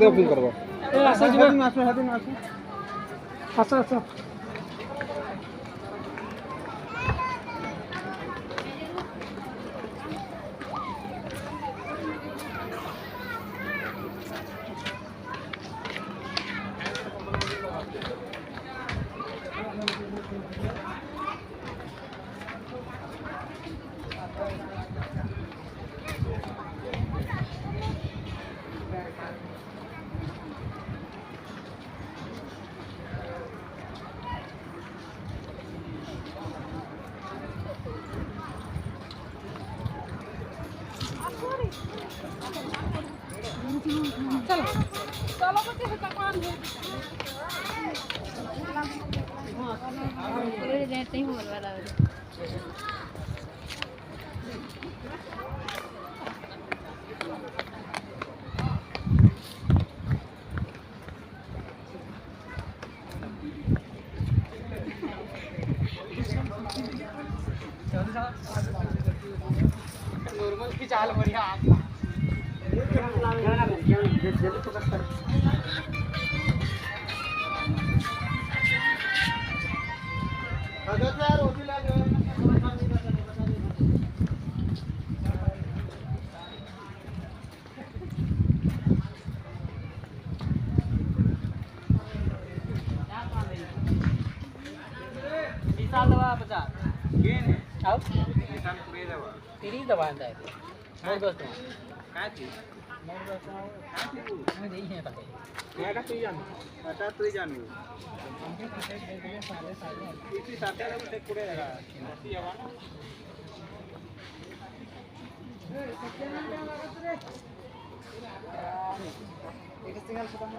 दे phone करबा ए आसा जीवा हादिन आसा आसा चलो चलो बच्चे भगवान पूरे रहते ही बोल रहा है नॉर्मल की चाल बढ़िया साल दवा 50 गेन आओ निशान पूरे दवा तेरी दवा अंदर है मोर दोस्त काय थी मोर दोस्त काय थी तू मैं नहीं है पता क्या का तू जान पता तू जान हमके पता है साले साले इसी साथे में पूरे लगा नसी आवा ना ए सत्यनारायण क्या लागत रे एक सिंगल खत्म